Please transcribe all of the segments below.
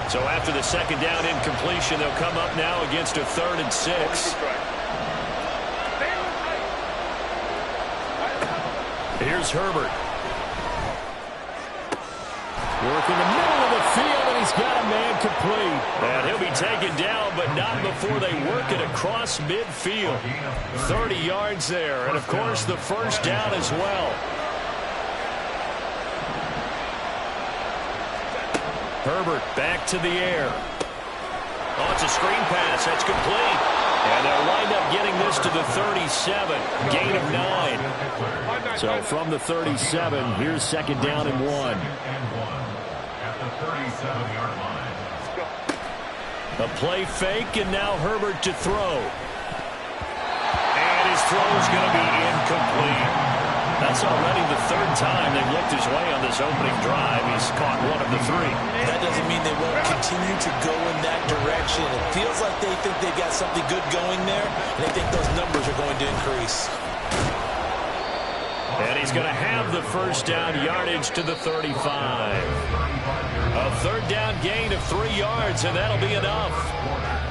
So after the second down incompletion, they'll come up now against a 3rd and 6. Here's Herbert. Working the middle of the field, and he's got a man complete. And he'll be taken down, but not before they work it across midfield. 30 yards there, and of course the first down as well. Herbert back to the air. Oh, it's a screen pass. That's complete. And they'll wind up getting this to the 37. Gain of 9. So from the 37, here's second down and 1. A play fake, and now Herbert to throw. And his throw is going to be incomplete. That's already the 3rd time they've looked his way on this opening drive. He's caught 1 of the 3. That doesn't mean they won't continue to go in that direction. It feels like they think they've got something good going there, and they think those numbers are going to increase. And he's going to have the first down yardage to the 35. A 3rd down gain of 3 yards, and that'll be enough.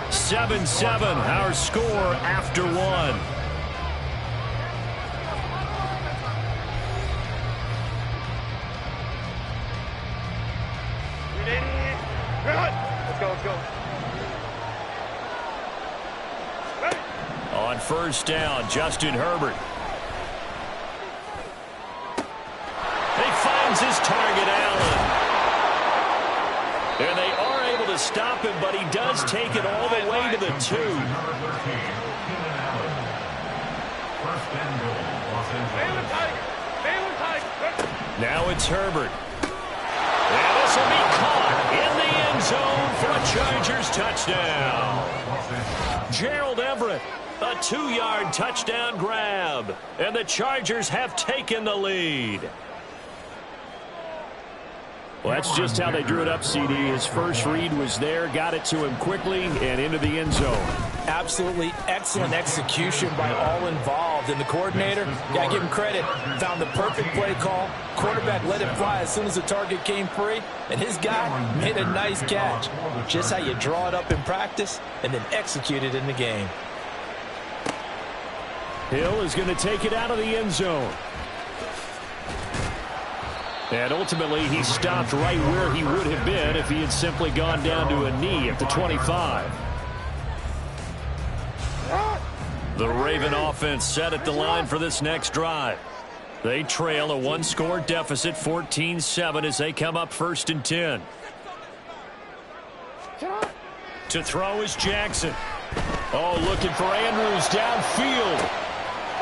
7-7, our score after 1. Let's go. On first down, Justin Herbert. He finds his target, Allen. And they are able to stop him, but he does take it all the way to the 2. Now it's Herbert. And this will be caught in the end zone for a Chargers touchdown. Gerald Everett, a 2-yard touchdown grab. And the Chargers have taken the lead. Well, that's just how they drew it up, CD. His first read was there, got it to him quickly, and into the end zone. Absolutely excellent execution by all involved. And the coordinator, got to give him credit, found the perfect play call. Quarterback let it fly as soon as the target came free, and his guy made a nice catch. Just how you draw it up in practice and then execute it in the game. Hill is going to take it out of the end zone. And ultimately, he stopped right where he would have been if he had simply gone down to a knee at the 25. The Raven offense set at the line for this next drive. They trail a 1-score deficit, 14-7, as they come up 1st and 10. To throw is Jackson. Oh, looking for Andrews downfield.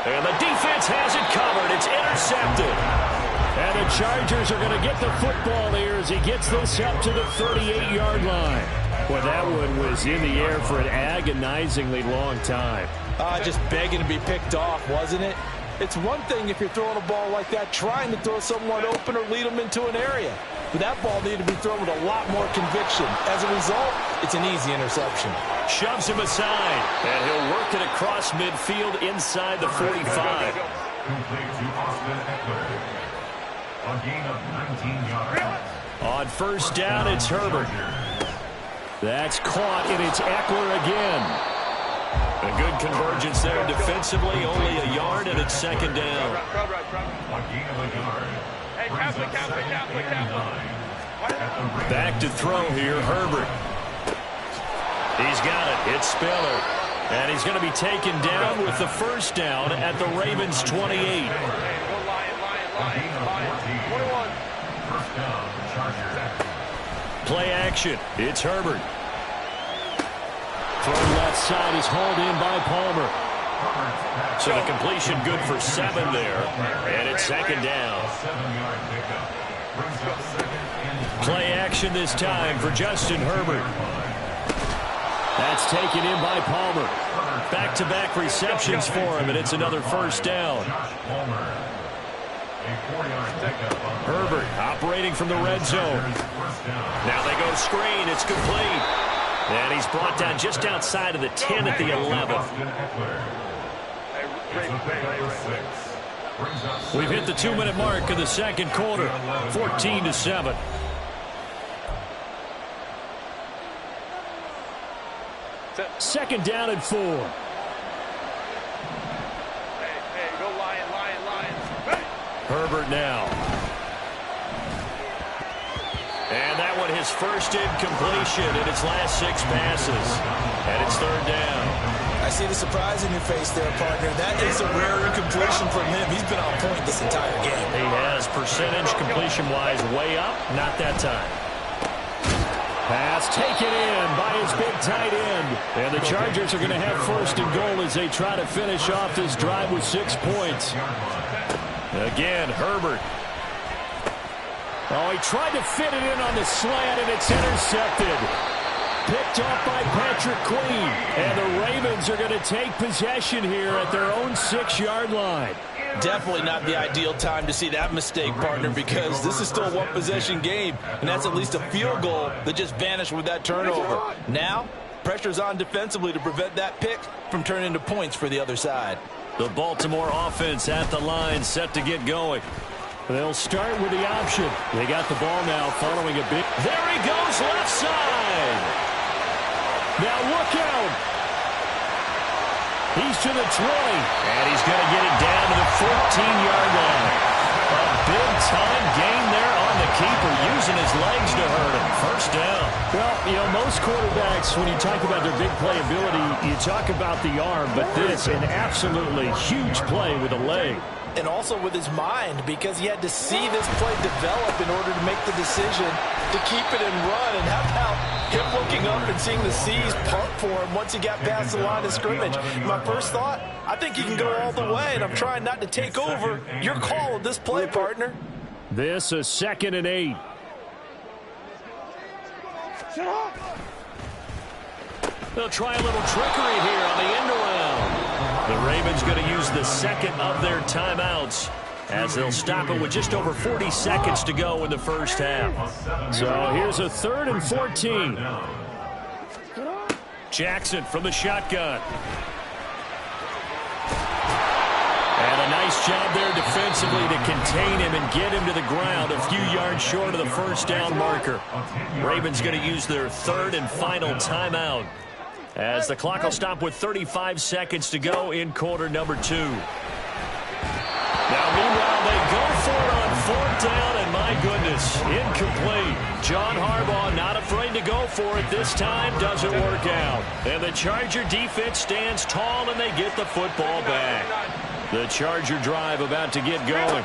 And the defense has it covered. It's intercepted. And the Chargers are going to get the football here as he gets this up to the 38-yard line. Well, that one was in the air for an agonizingly long time. Just begging to be picked off, wasn't it? It's one thing if you're throwing a ball like that, trying to throw someone open or lead them into an area. But that ball needed to be thrown with a lot more conviction. As a result, it's an easy interception. Shoves him aside, and he'll work it across midfield inside the 45. A gain of 19 yards. On first down, it's Herbert. That's caught, and it's Eckler again. A good convergence there defensively, only a yard, and it's second down. A gain of a yard. Back to throw here, Herbert. He's got it. It's Spiller. And he's going to be taken down with the first down at the Ravens' 28. Play action. It's Herbert. From left side is hauled in by Palmer. So the completion good for 7 there. And it's second down. Play action this time for Justin Herbert. That's taken in by Palmer. Back-to-back receptions for him, and it's another first down. Herbert operating from the red zone. Now they go screen. It's complete. And he's brought down just outside of the 10 at the 11. We've hit the 2-minute mark of the second quarter. 14-7. Second down and 4. Hey, go Lions. Hey. Herbert now. And that one his first incompletion in its last 6 passes. And it's third down. I see the surprise in your face there, partner. That is a rare incompletion from him. He's been on point this entire game. He has, percentage completion-wise way up. Not that time. Pass taken in by his big tight end. And the Chargers are going to have first and goal as they try to finish off this drive with 6 points. Again, Herbert. Oh, he tried to fit it in on the slant, and it's intercepted. Picked off by Patrick Queen. And the Ravens are going to take possession here at their own 6-yard line. Definitely not the ideal time to see that mistake, partner, because this is still a one-possession game, and that's at least a field goal that just vanished with that turnover. Now, pressure's on defensively to prevent that pick from turning into points for the other side. The Baltimore offense at the line, set to get going. They'll start with the option. They got the ball now following a big... There he goes, left side. Now look out. He's to the 20. And he's going to get it down to the 14-yard line. A big-time gain there on the keeper, using his legs to hurt him. First down. Well, you know, most quarterbacks, when you talk about their big playability, you talk about the arm, but this, an absolutely huge play with a leg. And also with his mind, because he had to see this play develop in order to make the decision to keep it and run. And how about him looking up and seeing the C's punt for him once he got past the line of scrimmage? My first thought, I think he can go all the way, and I'm trying not to take over your call of this play, partner. This is 2nd and 8. They'll try a little trickery here on the end around. The Ravens going to use the second of their timeouts as they'll stop it with just over 40 seconds to go in the first half. So here's a 3rd and 14. Jackson from the shotgun. And a nice job there defensively to contain him and get him to the ground a few yards short of the first down marker. Ravens going to use their 3rd and final timeout, as the clock will stop with 35 seconds to go in quarter number 2. Now, meanwhile, they go for it on 4th down, and my goodness, incomplete. John Harbaugh not afraid to go for it this time. Doesn't work out. And the Charger defense stands tall, and they get the football back. The Charger drive about to get going.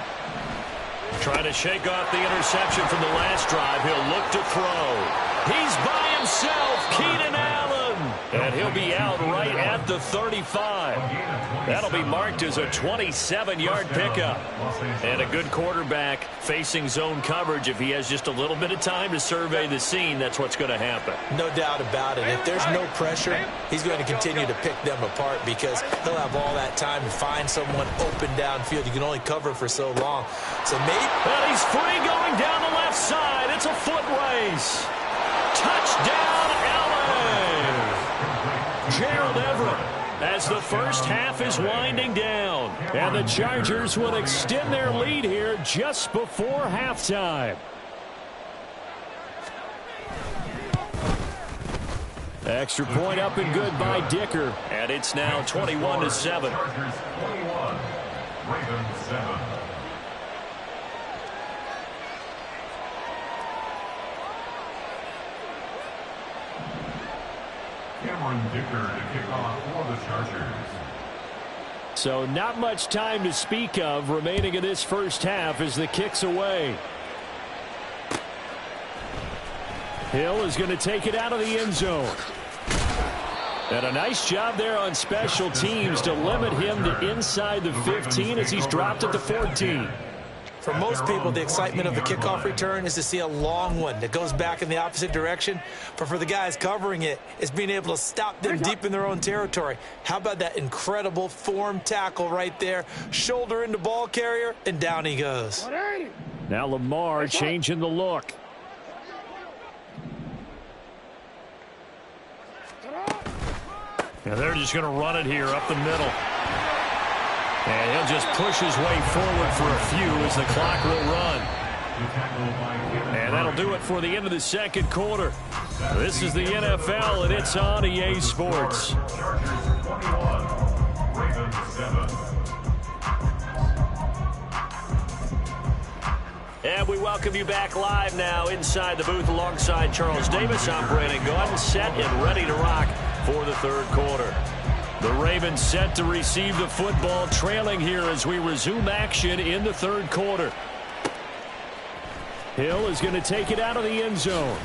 Trying to shake off the interception from the last drive. He'll look to throw. He's by himself, Keenan Allen. And he'll be out right at the 35. That'll be marked as a 27-yard pickup. And a good quarterback facing zone coverage. If he has just a little bit of time to survey the scene, that's what's going to happen. No doubt about it. If there's no pressure, he's going to continue to pick them apart because he'll have all that time to find someone open downfield. You can only cover for so long. So maybe... Well, he's free going down the left side. It's a foot race. Touchdown, LA! Gerald Everett, as the first half is winding down. And the Chargers will extend their lead here just before halftime. Extra point up and good by Dicker. And it's now 21-7. Chargers 21, Ravens 7. Cameron Dicker to kick off for the Chargers. So not much time to speak of remaining in this first half as the kick's away. Hill is going to take it out of the end zone. And a nice job there on special teams to limit him to inside the 15 as he's dropped at the 14. For most people, the excitement of the kickoff return is to see a long one that goes back in the opposite direction. But for the guys covering it, it's being able to stop them deep in their own territory. How about that incredible form tackle right there? Shoulder into ball carrier, and down he goes. Now Lamar changing the look. And they're just going to run it here up the middle. And he'll just push his way forward for a few as the clock will run. And that'll do it for the end of the second quarter. This is the NFL, and it's on EA Sports. Chargers 21, Ravens 7. And we welcome you back live now inside the booth alongside Charles Davis. I'm Brandon Gaudin, set and ready to rock for the third quarter. The Ravens set to receive the football, trailing here as we resume action in the third quarter. Hill is going to take it out of the end zone.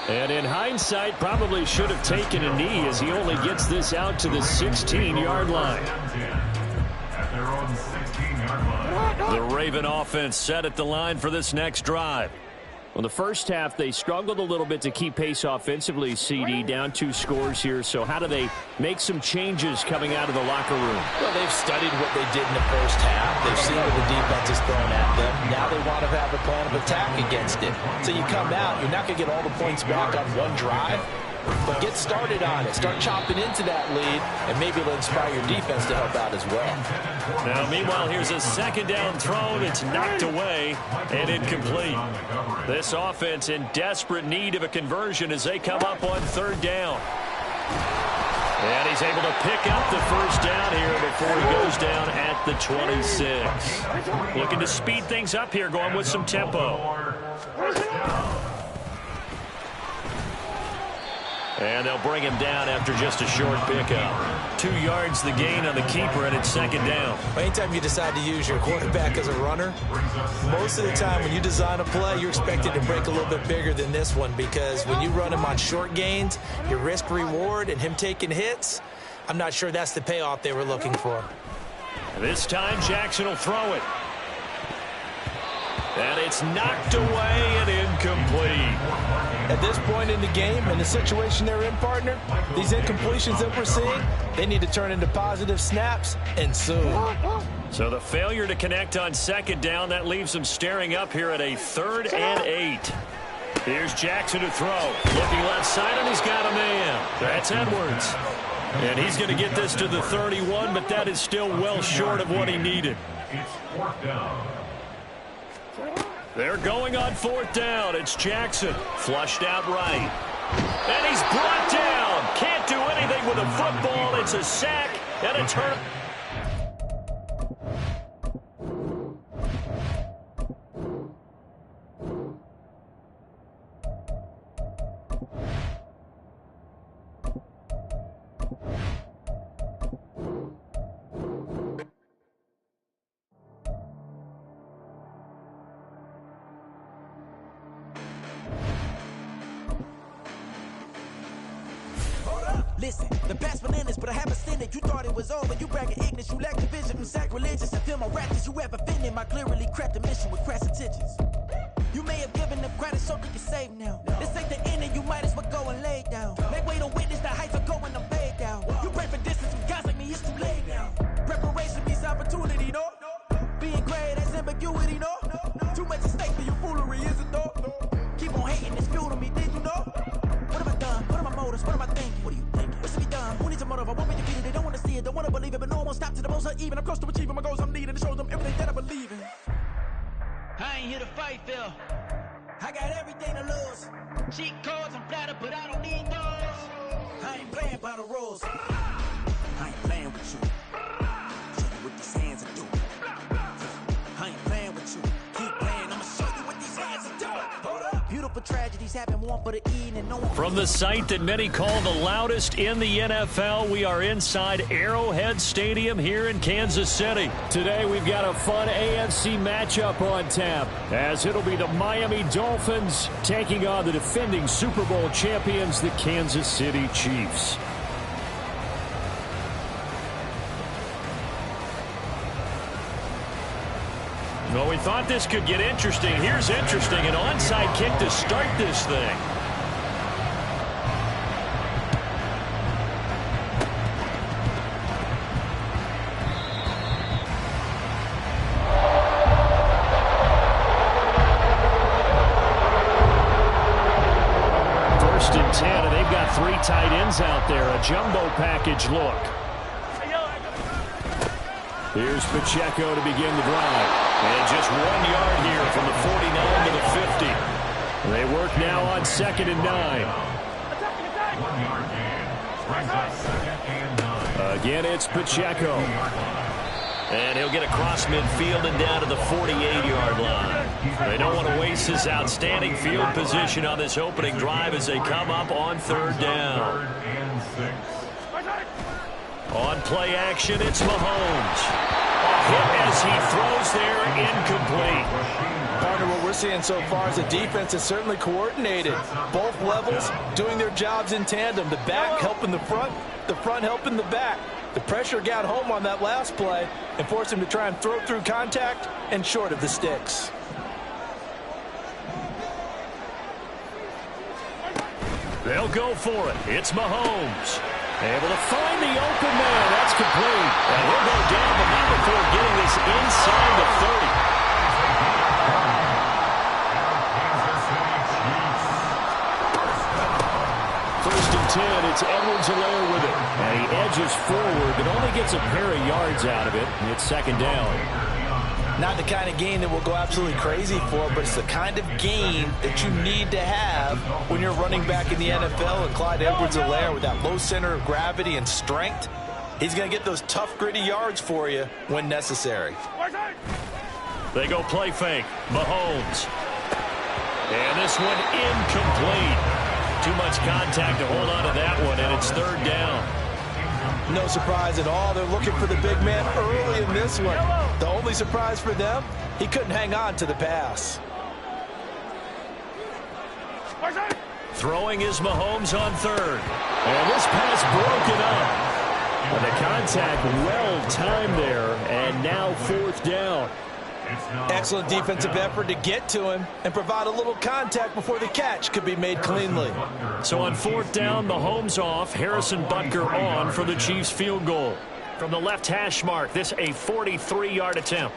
And in hindsight, probably should have taken a knee as he only gets this out to the 16-yard line. At their own 16-yard line. The Raven offense set at the line for this next drive. Well, the first half, they struggled a little bit to keep pace offensively, CD, down 2 scores here. So how do they make some changes coming out of the locker room? Well, they've studied what they did in the first half. They've seen what the defense is throwing at them. Now they want to have a plan of attack against it. So you come out, you're not going to get all the points back on one drive, but get started on it. Start chopping into that lead, and maybe it'll inspire your defense to help out as well. Now, meanwhile, here's a second down throw. It's knocked away and incomplete. This offense in desperate need of a conversion as they come up on third down. And he's able to pick up the first down here before he goes down at the 26. Looking to speed things up here, going with some tempo. And they'll bring him down after just a short pickup. 2 yards the gain on the keeper, and it's second down. Anytime you decide to use your quarterback as a runner, most of the time when you design a play, you're expected to break a little bit bigger than this one, because when you run him on short gains, your risk-reward and him taking hits, I'm not sure that's the payoff they were looking for. This time Jackson will throw it. And it's knocked away and incomplete. At this point in the game and the situation they're in, partner, these incompletions that we're seeing, they need to turn into positive snaps, and soon. So the failure to connect on second down, that leaves them staring up here at a 3rd and 8. Here's Jackson to throw. Looking left side, and he's got a man. That's Edwards. And he's going to get this to the 31, but that is still well short of what he needed. It's 4th down. They're going on 4th down. It's Jackson. Flushed out right. And he's brought down. Can't do anything with a football. It's a sack and a turn. Listen, the best bananas, but I haven't seen it. You thought it was over. You bragging ignorance. You lack the vision from sacrilegious. I feel my ratchets. You ever offended? My clearly craft the mission with crass intentions. You may have given them credit so they can save now. This ain't the end, and you might as well go and lay down. Make way to witness the heights of going to fade down. You pray for distance with guys like me, it's too late now. Preparation means opportunity, no? Being great as ambiguity, no? Too much at stake for your foolery, is it though? Keep on hating, it's fuel to me, did you know? What have I done? What are my motives? What am I thinking? What are you thinking? What's to be done? Who needs a motive? I won't be defeated. They don't want to see it, don't want to believe it, but no one won't stop to the most uneven. I'm close to achieving my goals I'm needing to show them everything that I believe in. I ain't here to fight, Phil. I got everything to lose. Cheat codes and flatter, but I don't need those. I ain't playing by the rules. I ain't playing with you. Show you what these hands are doing. I ain't playing with you. Keep playing, I'ma show you what these hands are doing. Hold up. Beautiful tragedies happen, one for the eating and no one. From the site that many call the loudest in the NFL, we are inside Arrowhead Stadium here in Kansas City. Today we've got a fun AFC matchup on tap, as it'll be the Miami Dolphins taking on the defending Super Bowl champions, the Kansas City Chiefs. Well, we thought this could get interesting. Here's interesting, an onside kick to start this thing. First and 10, and they've got 3 tight ends out there. A jumbo package look. Here's Pacheco to begin the drive. And just 1 yard here from the 49 to the 50. They work now on 2nd and 9. 1 yard gain. Brings up 2nd and 9. Again, it's Pacheco. And he'll get across midfield and down to the 48-yard line. They don't want to waste this outstanding field position on this opening drive as they come up on 3rd down. 3rd and 6. On play action, it's Mahomes. Hit as he throws there, incomplete. Partner, what we're seeing so far is the defense is certainly coordinated. Both levels doing their jobs in tandem. The back helping the front helping the back. The pressure got home on that last play and forced him to try and throw through contact and short of the sticks. They'll go for it. It's Mahomes. Able to find the open man. That's complete. And he'll go down, but not before getting this inside the 30. First and 10, it's Edwards-Helaire with it. And he edges forward, but only gets a pair of yards out of it. And it's 2nd down. Not the kind of gain that we'll go absolutely crazy for, but it's the kind of gain that you need to have when you're running back in the NFL. And Clyde Edwards-Helaire, with that low center of gravity and strength, he's going to get those tough, gritty yards for you when necessary. They go play fake. Mahomes. And this one incomplete. Too much contact to hold on to that one, and it's 3rd down. No surprise at all. They're looking for the big man early in this one. The only surprise for them, he couldn't hang on to the pass. Throwing is Mahomes on 3rd. And this pass broken up. And the contact well timed there, and now 4th down. Excellent defensive effort to get to him and provide a little contact before the catch could be made cleanly. So on 4th down, Mahomes off, Harrison Butker on for the Chiefs field goal. From the left hash mark, this a 43-yard attempt.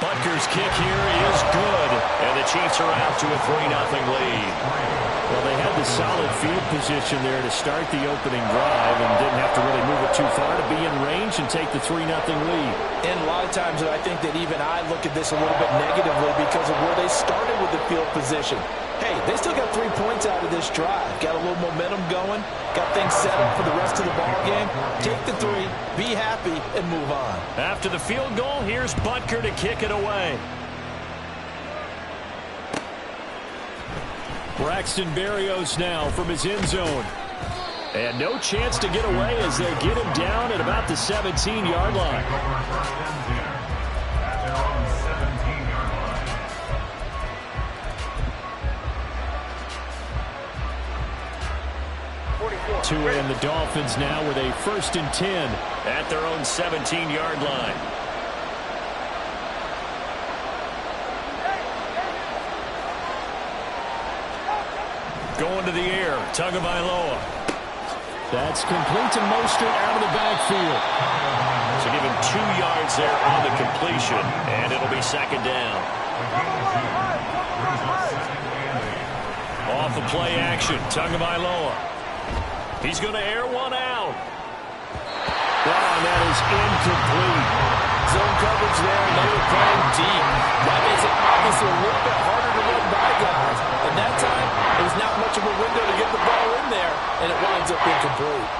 Butker's kick here is good, and the Chiefs are out to a 3-0 lead. Well, they had the solid field position there to start the opening drive and didn't have to really move it too far to be in range and take the 3-0 lead. And a lot of times I think that even I look at this a little bit negatively because of where they started with the field position. Hey, they still got 3 points out of this drive. Got a little momentum going. Got things set up for the rest of the ball game. Take the 3, be happy, and move on. After the field goal, here's Butker to kick it away. Braxton Berrios now from his end zone. And no chance to get away as they get him down at about the 17-yard line. Tua and the Dolphins now with a 1st and 10 at their own 17-yard line. Going to the air, Tagovailoa. That's complete to Mostert out of the backfield. So give him 2 yards there on the completion, and it'll be 2nd down. Off the play action, Tagovailoa. He's going to air one out. Oh, and that is incomplete. Zone coverage there, and they were playing deep. That makes it obviously a little bit harder to run by guys. And that time, it was not much of a window to get the ball in there, and it winds up incomplete.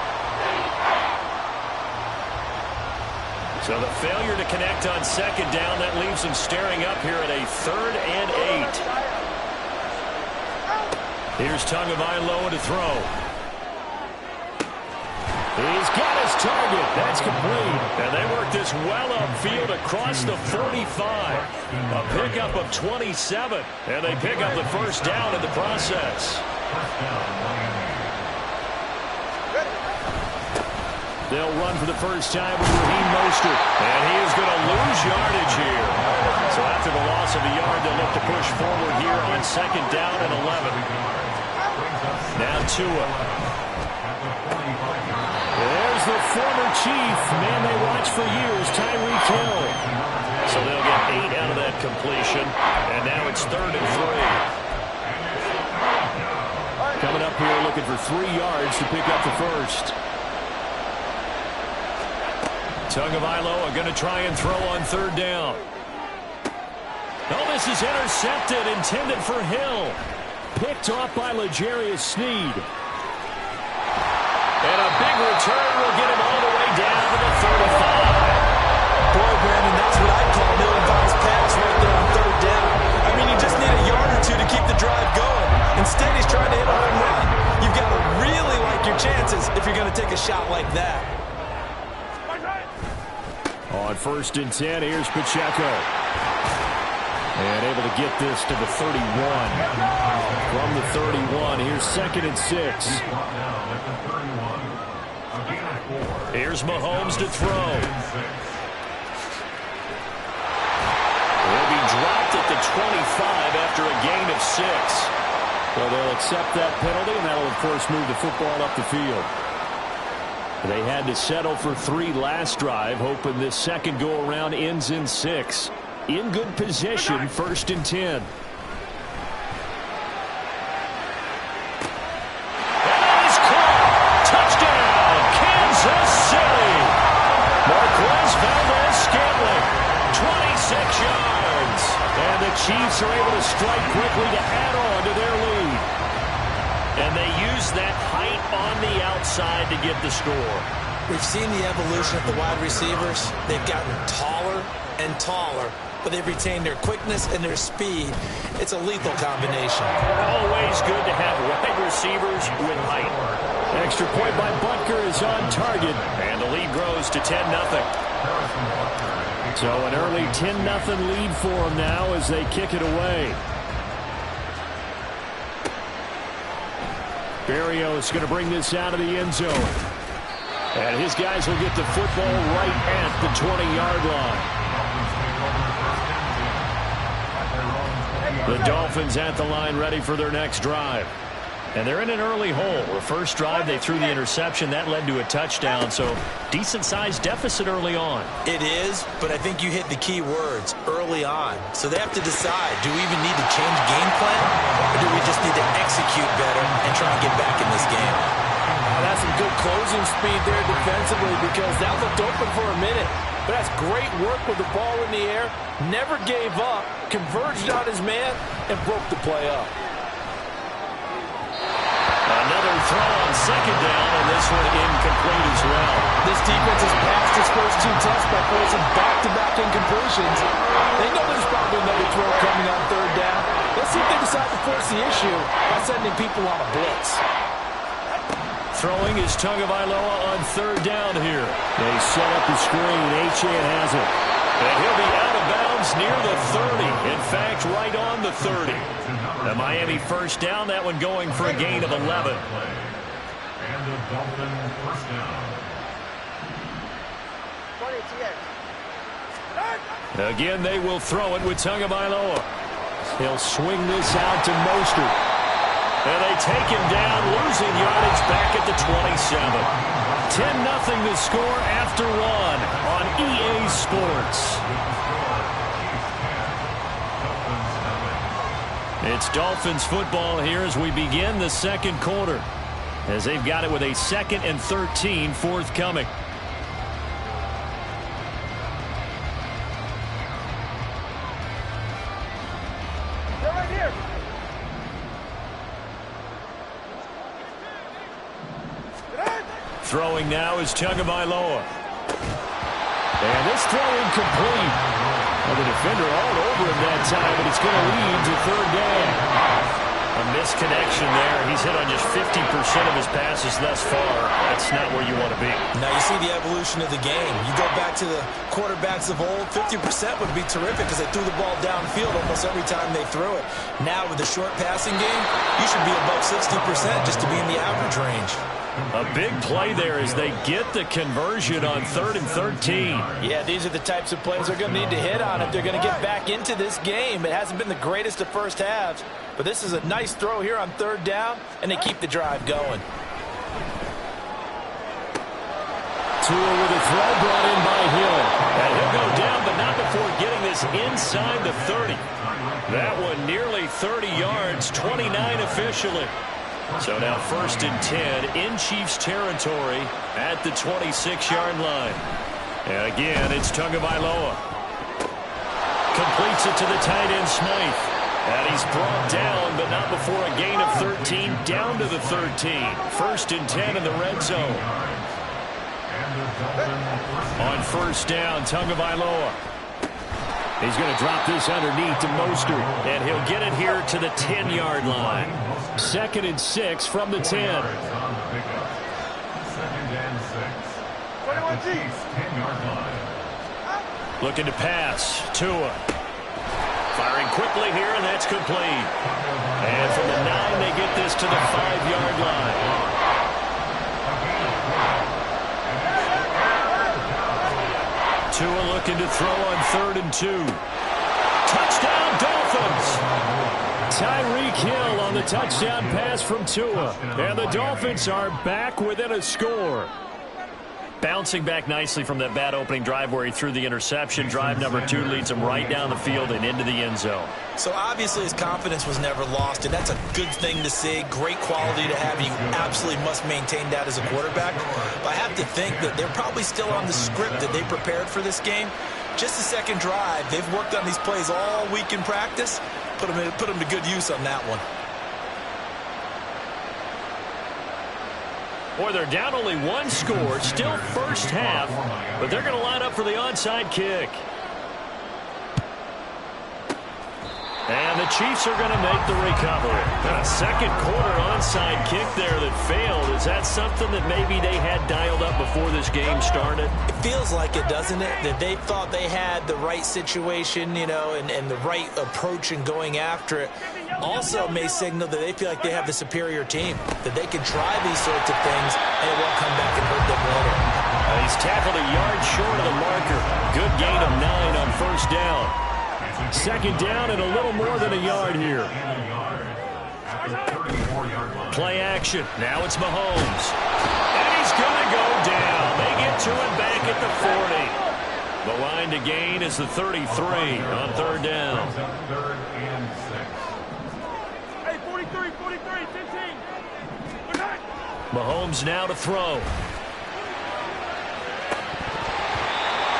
So the failure to connect on 2nd down, that leaves them staring up here at a 3rd and 8. Here's Tagovailoa to throw. He's got his target. That's complete. And they work this well upfield across the 45. A pickup of 27. And they pick up the 1st down in the process. They'll run for the first time with Raheem Mostert. And he is going to lose yardage here. So after the loss of a yard, they'll look to push forward here on 2nd down and 11. Now Tua. There's the former Chief, man they watched for years, Tyreek Hill. So they'll get 8 out of that completion, and now it's 3rd and 3. Coming up here looking for 3 yards to pick up the 1st. Tagovailoa going to try and throw on 3rd down. Oh, this is intercepted, intended for Hill. Picked off by L'Jarius Sneed. And a big return will get him all the way down to the 35. Boy, Brandon, that's what I call an ill-advised pass right there on third down. I mean, you just need a yard or two to keep the drive going. Instead, he's trying to hit a home run. You've got to really like your chances if you're going to take a shot like that. On 1st and 10, here's Pacheco. And able to get this to the 31. From the 31, here's 2nd and 6. Here's Mahomes to throw. He'll be dropped at the 25 after a gain of 6. Well, they'll accept that penalty, and that'll, of course, move the football up the field. They had to settle for 3 last drive, hoping this second go-around ends in 6. In good position, 1st and 10. And that is caught. Touchdown, Kansas City. Marquez Valdes-Scantling, 26 yards. And the Chiefs are able to strike quickly to add on to their lead. And they use that height on the outside to get the score. We've seen the evolution of the wide receivers. They've gotten taller and taller, but they've retained their quickness and their speed. It's a lethal combination. Always good to have wide receivers with height. Extra point by Butker is on target, and the lead grows to 10-0. So an early 10-0 lead for them now as they kick it away. Berrios going to bring this out of the end zone. And his guys will get the football right at the 20-yard line. The Dolphins at the line ready for their next drive. And they're in an early hole. The first drive, they threw the interception. That led to a touchdown, so decent-sized deficit early on. It is, but I think you hit the key words, early on. So they have to decide, do we even need to change game plan, or do we just need to execute better and try and get back in this game? That's some good closing speed there defensively because that looked open for a minute. But that's great work with the ball in the air. Never gave up, converged on his man, and broke the play up. Another throw on 2nd down, and this one incomplete as well. This defense has passed its first 2 tests by forcing back-to-back incompletions. They know there's probably another throw coming on 3rd down. Let's see if they decide to force the issue by sending people on a blitz. Throwing is Tagovailoa on 3rd down here. They set up the screen. Achane has it. And he'll be out of bounds near the 30. In fact, right on the 30. The Miami first down, that one going for a gain of 11. And the Dolphin first down. Again, they will throw it with Tagovailoa. He'll swing this out to Mostert. And they take him down, losing yardage back at the 27. 10-0 the score after 1 on EA Sports. It's Dolphins football here as we begin the second quarter, as they've got it with a 2nd and 13 forthcoming. Throwing now is Tagovailoa. And this throw incomplete. Well, the defender all over him that time, but it's going to lead to 3rd down. A misconnection there. He's hit on just 50% of his passes thus far. That's not where you want to be. Now you see the evolution of the game. You go back to the quarterbacks of old, 50% would be terrific because they threw the ball downfield almost every time they threw it. Now with the short passing game, you should be above 60% just to be in the average range. A big play there as they get the conversion on 3rd and 13. Yeah, these are the types of plays they're going to need to hit on if they're going to get back into this game. It hasn't been the greatest of first halves, but this is a nice throw here on 3rd down, and they keep the drive going. Tua with a throw brought in by Hill. And he'll go down, but not before getting this inside the 30. That one nearly 30 yards, 29 officially. So now 1st and 10 in Chiefs territory at the 26-yard line. And again, it's Tagovailoa. Completes it to the tight end, Smythe. And he's brought down, but not before a gain of 13, down to the 13. 1st and 10 in the red zone. On 1st down, Tagovailoa. He's going to drop this underneath to Mostert, and he'll get it here to the 10-yard line. 2nd and 6 from the 10. 2nd and 6. 10-yard line. Looking to pass. Tua. Firing quickly here, and that's complete. And from the 9, they get this to the 5-yard line. Tua looking to throw on 3rd and 2. Touchdown, Dolphins! Tyreek Hill on the touchdown pass from Tua. And the Dolphins are back within a score. Bouncing back nicely from that bad opening drive where he threw the interception. Drive number 2 leads him right down the field and into the end zone. So obviously his confidence was never lost, and that's a good thing to see. Great quality to have. You absolutely must maintain that as a quarterback. But I have to think that they're probably still on the script that they prepared for this game. Just the second drive. They've worked on these plays all week in practice. Put them to good use on that one. Boy, they're down only 1 score, still first half, but they're going to line up for the onside kick. And the Chiefs are going to make the recovery. A second quarter onside kick there that failed. Is that something that maybe they had dialed up before this game started? It feels like it, doesn't it? That they thought they had the right situation, you know, and the right approach in going after it. Also may signal that they feel like they have the superior team, that they can try these sorts of things and it won't come back and hurt them later. He's tackled a yard short of the marker. Good gain of 9 on 1st down. 2nd down and a little more than a yard here. Play action. Now it's Mahomes. And he's going to go down. They get to him back at the 40. The line to gain is the 33 on 3rd down. Hey, 43, 15. Mahomes now to throw.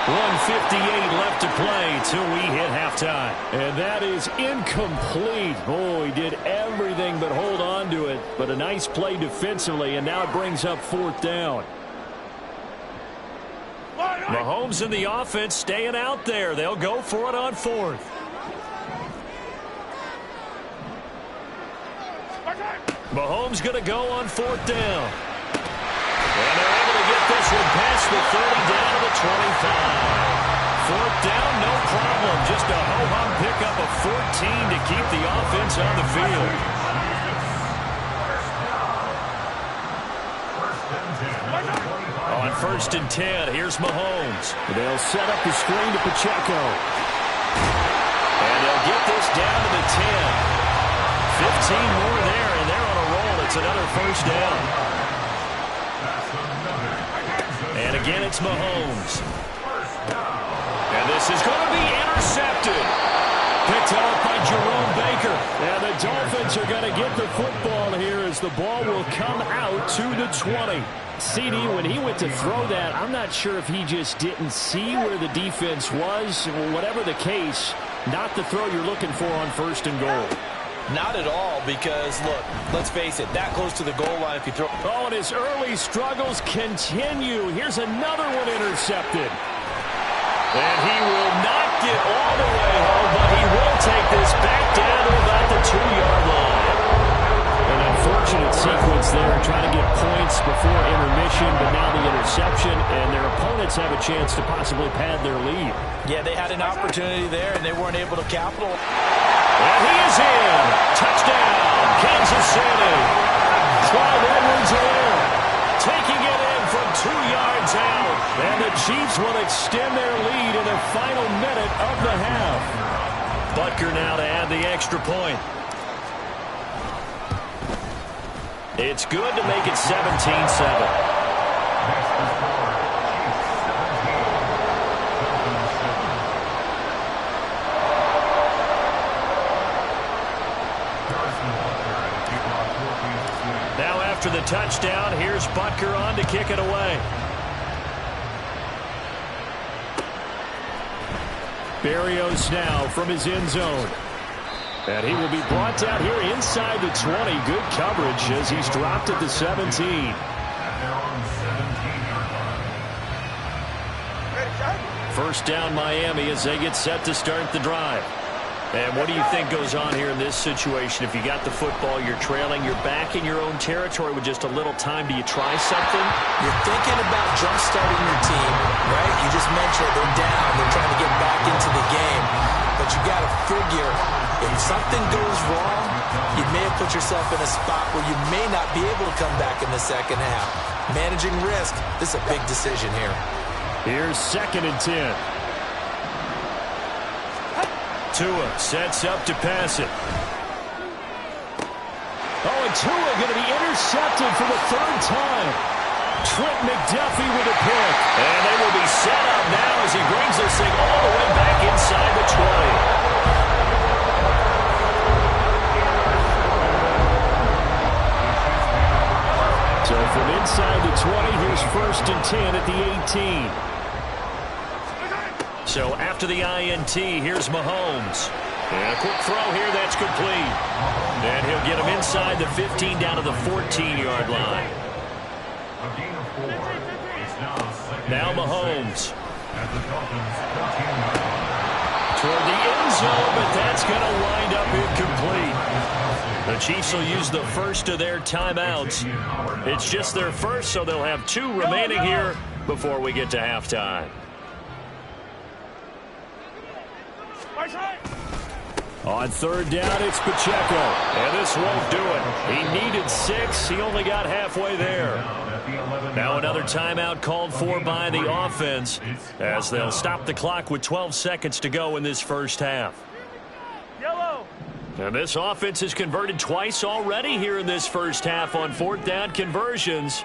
1:58 left to play till we hit halftime. And that is incomplete. Oh, he did everything but hold on to it. But a nice play defensively, and now it brings up 4th down. Mahomes and the offense staying out there. They'll go for it on 4th. Mahomes going to go on 4th down. And they're able to get this one past the 30 down to the 25. 4th down, no problem. Just a ho-hum pickup of 14 to keep the offense on the field. On 1st and 10, here's Mahomes. They'll set up the screen to Pacheco. And they'll get this down to the 10. 15 more there, and they're on a roll. It's another 1st down. And again, it's Mahomes. And this is going to be intercepted. Picked off by Jerome Baker. And the Dolphins are going to get the football here as the ball will come out to the 20. CD, when he went to throw that, I'm not sure if he just didn't see where the defense was. Whatever the case, not the throw you're looking for on 1st and goal. Not at all, because, look, let's face it, that close to the goal line if you throw. Oh, and his early struggles continue. Here's another one intercepted. And he will not get all the way home, but he will take this back down to about the 2-yard line. An unfortunate sequence there, trying to get points before intermission, but now the interception, and their opponents have a chance to possibly pad their lead. Yeah, they had an opportunity there, and they weren't able to capitalize. And he is in. Touchdown, Kansas City. Clyde Edwards-Helaire taking it in from 2 yards out. And the Chiefs will extend their lead in the final minute of the half. Butker now to add the extra point. It's good to make it 17-7. After the touchdown, here's Butker on to kick it away. Berrios now from his end zone. And he will be brought down here inside the 20. Good coverage as he's dropped at the 17. First down Miami as they get set to start the drive. And what do you think goes on here in this situation? If you got the football, you're trailing, you're back in your own territory with just a little time. Do you try something? You're thinking about jump-starting your team, right? You just mentioned they're down. They're trying to get back into the game. But you got to figure if something goes wrong, you may have put yourself in a spot where you may not be able to come back in the second half. Managing risk, this is a big decision here. Here's 2nd and 10. Tua sets up to pass it. Oh, and Tua going to be intercepted for the 3rd time. Trent McDuffie with a pick. And they will be set up now as he brings this thing all the way back inside the 20. So from inside the 20, here's 1st and 10 at the 18. So after the INT, here's Mahomes. And a quick throw here, that's complete. And he'll get him inside the 15 down to the 14-yard line. Now Mahomes. Toward the end zone, but that's going to wind up incomplete. The Chiefs will use the first of their timeouts. It's just their first, so they'll have 2 remaining here before we get to halftime. On 3rd down, it's Pacheco. And this won't do it. He needed 6. He only got halfway there. Now another timeout called for by the offense as they'll stop the clock with 12 seconds to go in this first half. Yellow. And this offense has converted twice already here in this first half on 4th down conversions.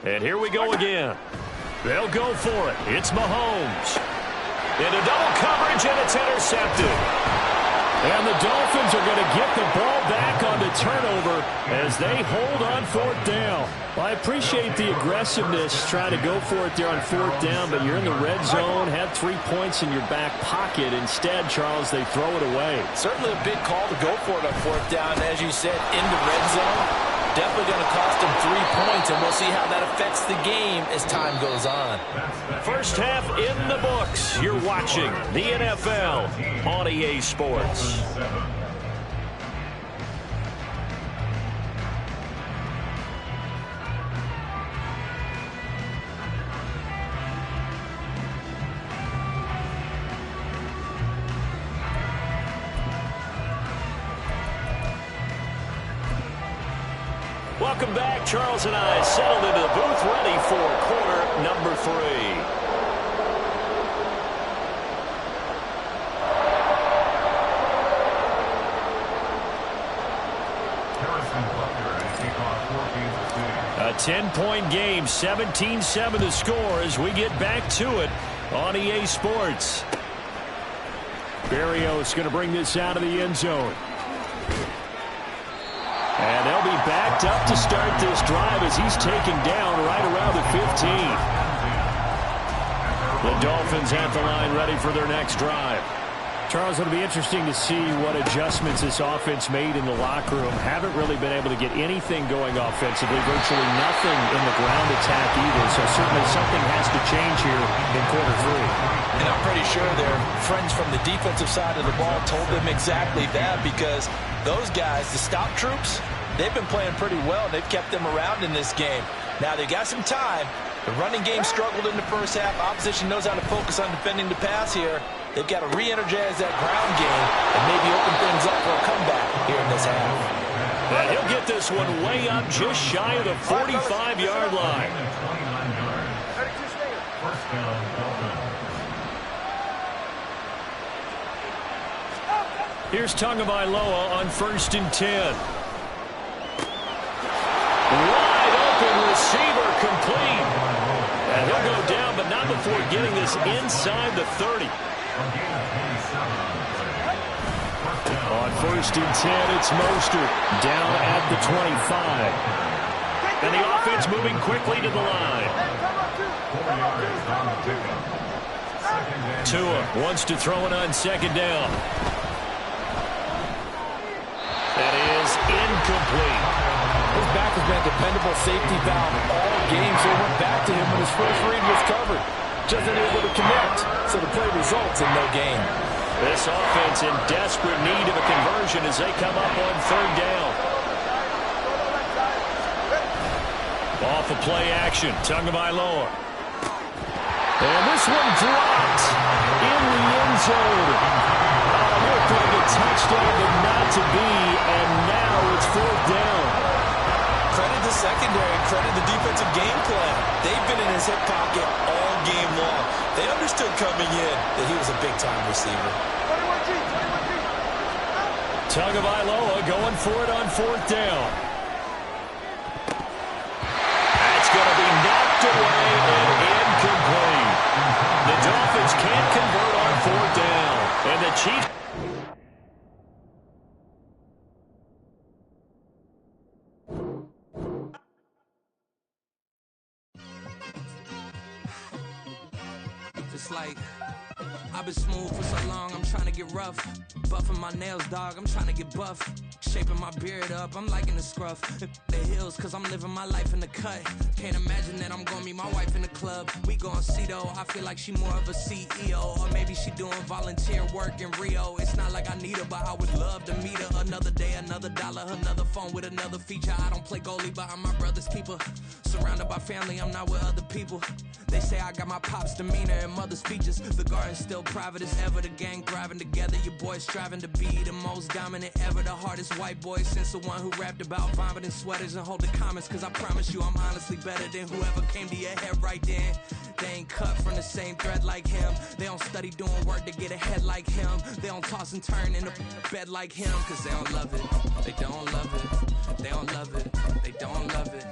And here we go again. They'll go for it. It's Mahomes. Into double coverage, and it's intercepted. And the Dolphins are going to get the ball back on the turnover as they hold on 4th down. Well, I appreciate the aggressiveness trying to go for it there on 4th down, but you're in the red zone, have 3 points in your back pocket. Instead, Charles, they throw it away. Certainly a big call to go for it on 4th down. As you said, in the red zone. Definitely going to cost them 3 points, and we'll see how that affects the game as time goes on. First half in the books. You're watching the NFL on EA Sports. Welcome back. Charles and I settled into the booth, ready for quarter number 3. A 10-point game, 17-7 to score as we get back to it on EA Sports. Berrios going to bring this out of the end zone. And they'll be backed up to start this drive as he's taken down right around the 15. The Dolphins at the line ready for their next drive. Charles, it'll be interesting to see what adjustments this offense made in the locker room. Haven't really been able to get anything going offensively, virtually nothing in the ground attack either. So certainly something has to change here in quarter 3. And I'm pretty sure their friends from the defensive side of the ball told them exactly that, because those guys, the stop troops, they've been playing pretty well. They've kept them around in this game. Now they got some time. The running game struggled in the first half. Opposition knows how to focus on defending the pass here. They've got to re-energize that ground game and maybe open things up for a comeback here in this half. And he'll get this one way up just shy of the 45-yard line. Here's Tagovailoa on 1st and 10. Wide open receiver complete. And he'll go down, but not before getting this inside the 30. On 1st and 10, it's Mostert down at the 25. And the offense moving quickly to the line. Tua wants to throw it on second down. That is incomplete. His back has been a dependable safety valve all game, so he went back to him when his first read was covered. Just unable to connect, so the play results in no gain. This offense in desperate need of a conversion as they come up on third down. Off of play action, Tagovailoa. And this one dropped in the end zone. Looked like a touchdown, but not to be, and now it's fourth down. Credit the secondary, credit the defensive game plan. They've been in his hip pocket all game long. They understood coming in that he was a big-time receiver. Tagovailoa going for it on fourth down. That's going to be knocked away and incomplete. The Dolphins can't convert on fourth down. And the Chiefs... It's like, I've been smooth for so long, I'm trying to get rough. Buffing my nails, dog, I'm trying to get buff. Shaping my beard up, I'm liking the scruff. The hills, cause I'm living my life in the cut. Can't imagine that I'm gonna meet my wife in the club. We gon' see though, I feel like she more of a CEO. Or maybe she doing volunteer work in Rio. It's not like I need her, but I would love to meet her. Another day, another dollar, another phone with another feature. I don't play goalie, but I'm my brother's keeper. Surrounded by family, I'm not with other people. They say I got my pop's demeanor and mother's features. The garden's still private as ever. The gang thriving together. Your boys striving to be the most dominant ever. The hardest white boy since the one who rapped about vomiting sweaters and holding comments. Cause I promise you I'm honestly better than whoever came to your head right then. They ain't cut from the same thread like him. They don't study doing work to get ahead like him. They don't toss and turn in a bed like him. Cause they don't love it. They don't love it. They don't love it. They don't love it.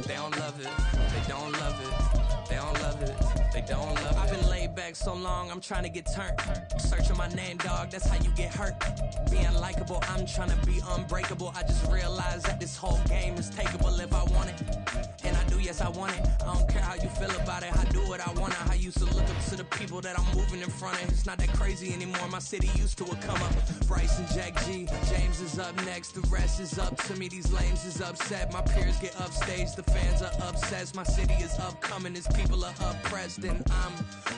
They don't love it. They don't love it. They don't love it. They don't love it. I've been laid back so long, I'm trying to get turned. Searching my name, dog, that's how you get hurt. Being likable, I'm trying to be unbreakable. I just realized that this whole game is takeable if I want it. And I do, yes, I want it. I don't care how you feel about it. I do what I want. I used to look up to the people that I'm moving in front of. It's not that crazy anymore. My city used to a come up. Bryce and Jack G. James is up next. The rest is up to me. These lames is upset. My peers get upstaged. The fans are obsessed. My city is upcoming. His people are oppressed. And I'm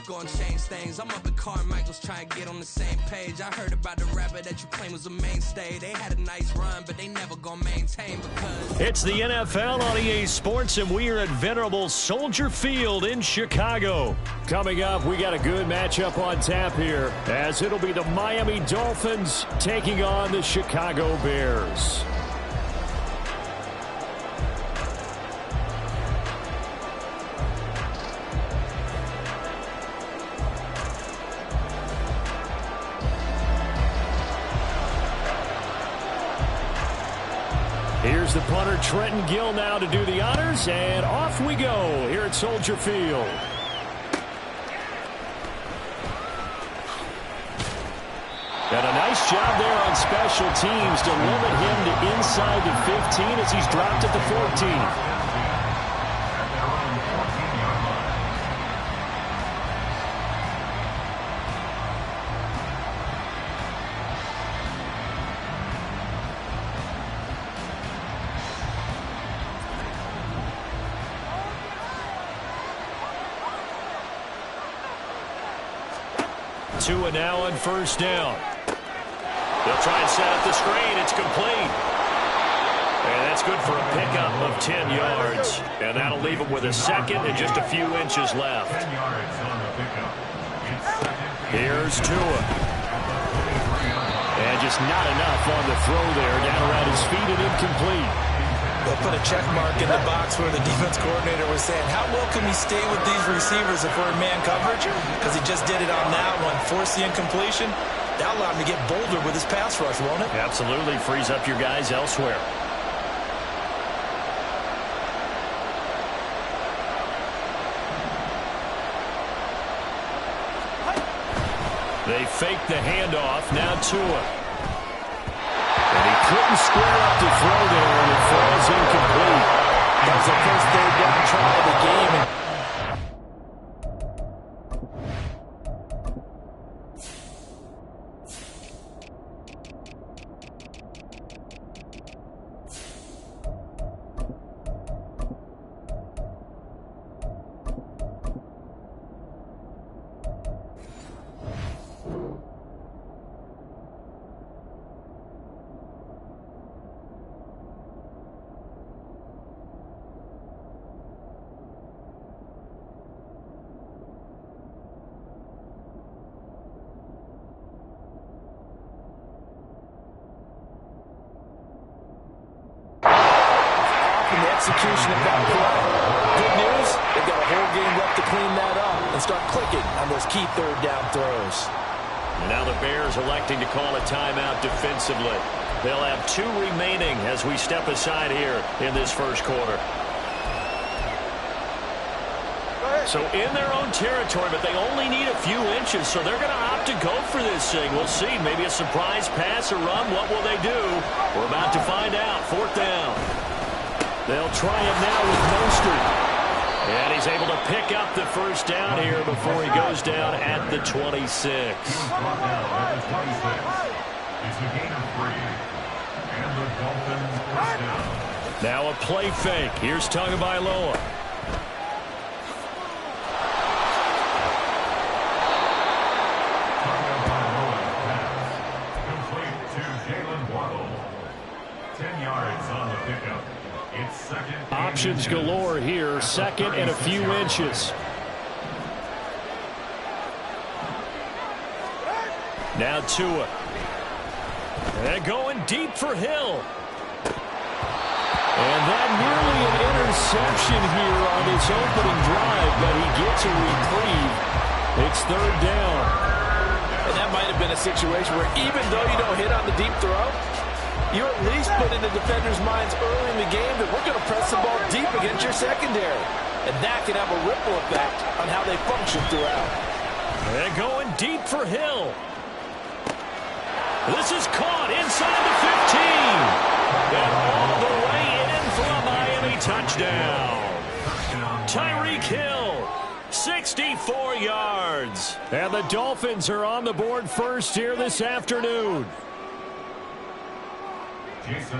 gonna change things. I'm up at Carmichael's trying to get on the same page. I heard about the rapper that you claim was a mainstay. They had a nice run, but they never gonna maintain because... It's the NFL on EA Sports, and we are at venerable Soldier Field in Chicago. Coming up, we got a good matchup on tap here, as it'll be the Miami Dolphins taking on the Chicago Bears. Here's the punter, Trenton Gill, now to do the honors, and off we go here at Soldier Field. And a nice job there on special teams to limit him to inside the 15 as he's dropped at the 14. Tua now on first down. They'll try and set up the screen. It's complete. And that's good for a pickup of 10 yards. And that'll leave him with a second and just a few inches left. 10 yards on the pickup. Here's Tua. And just not enough on the throw there. Down around his feet and incomplete. They'll put a check mark in the box where the defense coordinator was saying, how well can we stay with these receivers if we're in man coverage? Because he just did it on that one. Force the incompletion. That'll allow him to get bolder with his pass rush, won't it? Absolutely. Frees up your guys elsewhere. They fake the handoff. Now Tua. And he couldn't square up to throw there, and it falls incomplete. That was the first third down try of the game. execution of that play. Good news, they've got a whole game left to clean that up and start clicking on those key third down throws. And now the Bears electing to call a timeout defensively. They'll have 2 remaining as we step aside here in this first quarter. So in their own territory, but they only need a few inches, so they're going to opt to go for this thing. We'll see. Maybe a surprise pass or run. What will they do? We're about to find out. 4th down. They'll try it now with Mostert. And he's able to pick up the first down here before he goes down at the 26. It's a gain of 3. And the Dolphins first down. Now a play fake. Here's Tagovailoa. Options galore here. 2nd and a few inches. Now Tua. And going deep for Hill. And that nearly an interception here on his opening drive, but he gets a reprieve. It's 3rd down. And that might have been a situation where even though you don't hit on the deep throw, you at least put in the defenders' minds early in the game that we're going to press the ball deep against your secondary. And that can have a ripple effect on how they function throughout. And going deep for Hill. This is caught inside the 15. And all the way in for a Miami touchdown. Tyreek Hill, 64 yards. And the Dolphins are on the board first here this afternoon.